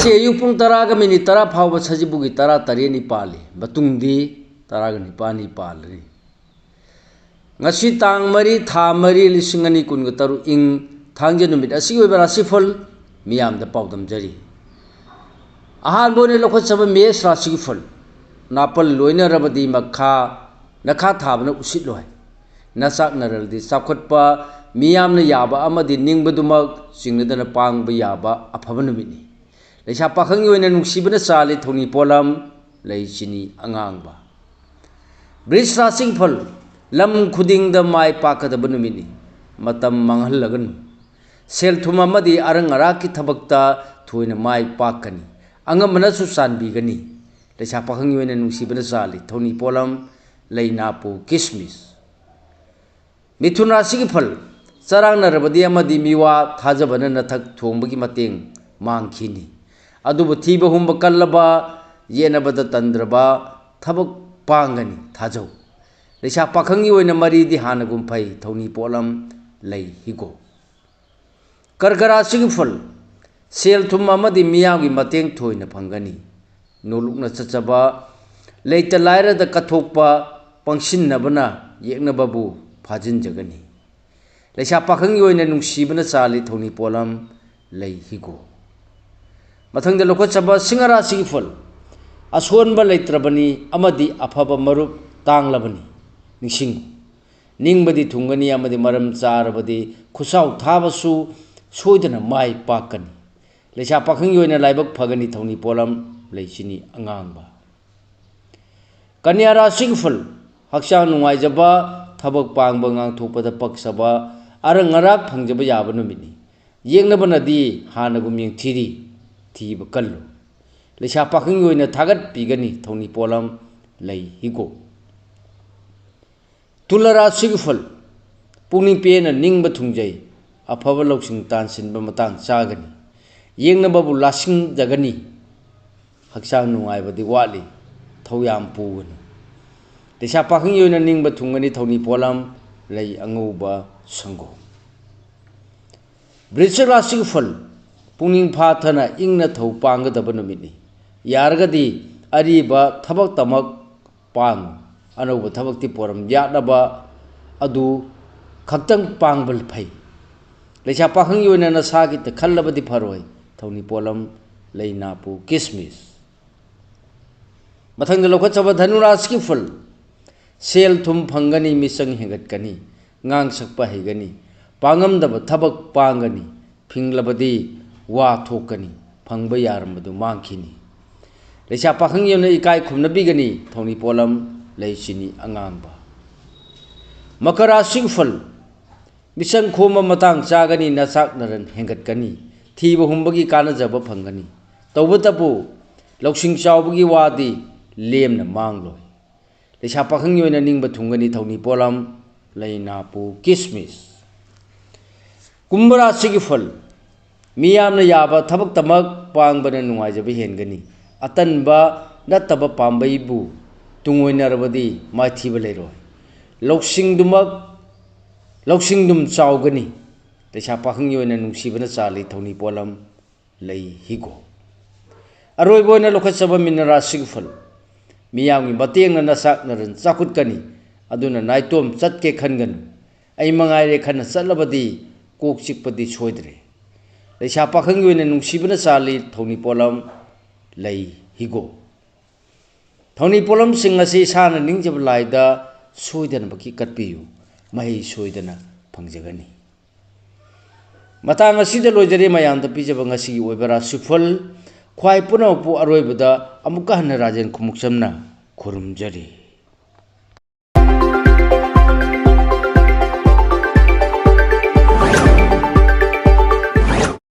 ngasi ayuk pung taraga minit tara phawba sajibugi tara tareni pali batungdi taraga nipani palani ngasi tang mari tha mari lisingani kunga taru ing thangje numit asi oibara sifol miyam da pawdam jari ahan bone lokot saba mes rasi fol napal loina rabadi makha nakha thabna usit loy nasak naraldi sakotpa miyam na yaba amadi ningbadumak singnadana pangba yaba afaba numit leisa pakhang yoina nungsibana sali thoni polam leisini angangba bris rasing phol lam khuding da mai pakadaba numini matam manghallaganu sel thuma madi arang araki thabakta thoina mai pakani angamana su sanbigani leisa pakhang yoina nungsibana sali thoni polam leinapu kismis mithun rasigi phol sarang narabadi amadi miwa thajabana nathak thongbagi mateng mangkhini adubu thiba humba kallaba yenabada tandraba thabak pangani thajau leisa pakhangi oina mari di hanagum phai thoni polam lei higo karkara sing phol sel thum amadi miyagi mateng thoina phangani nolukna chachaba leita laira da kathokpa pangsinnabana yeknababu phajin jagani leisa pakhangi oina nungsibana chali thoni polam lei higo mathang da lokot saba singara sigi phol asonba leitrabani amadi afaba marup tanglabani ningsing ningbadi thungani amadi maram charabadi khusau thabasu soidana mai pakani leisa pakhang yoina laibak phagani thoni polam leisini angangba kanyara sing phol haksang nungai jaba thabak pangba ngang thokpada paksaba arang arak phangjaba yaba numini yengnabanadi hanagum yeng thiri thiba kallu leisa pakhang yoina thagat pigani thoni polam lei higo tulara sigful pungning pena ningba thungjai afaba loksing tansinba matang chagani yengnababu lasing jagani haksang nungai badi wali thoyam pugani leisa pakhang yoina ningba thungani thoni polam lei angouba sango brisra sigful pungning phathana ingna thau panggadaba numini yargadi ariba thabak tamak pang anouba thabakti poram yadaba adu khaktang pangbal phai leisa pakhang yoina nasagi ta khallabadi pharoi thoni polam leinapu kismis mathang lokot chaba dhanuraj ki phul sel thum phangani misang hengatkani ngang sakpa hegani pangam daba thabak pangani phinglabadi wa thokani phangba yarambadu mangkhini leisa pakhang yoina ikai khumnabigani thoni polam leisini angangba makara singful misang khoma matang chagani nasak naran hengatkani thiba humbagi kana jaba phangani tawbatapu loksing chawbagi wadi lemna mangloi leisa pakhang yoina ningba thungani thoni polam leinapu kismis kumbara sigiful miyamna yaba thabak tamak pangbana nungai jaba hengani atanba nataba pambaibu tungoinarabadi maithiba leiroi loksingdum chawgani leisa pakhang yoina nungsibana chali thoni polam lei higo aroi boina lokhat saba minara sigful miyamgi batengna nasak naran chakutkani aduna naitom chatke khangan ai mangaire khana chatlabadi kok chikpadi soidre leisa pakhang yoina nungsibana chali thoni polam lei higo thoni polam sing asi sana ningjab laida soidana baki katpiyu mahi soidana phangjagani matang asida loijare mayam da pijaba ngasi oibara sifol khwai punapu aroibada amuka hana rajen khumuksamna khurumjari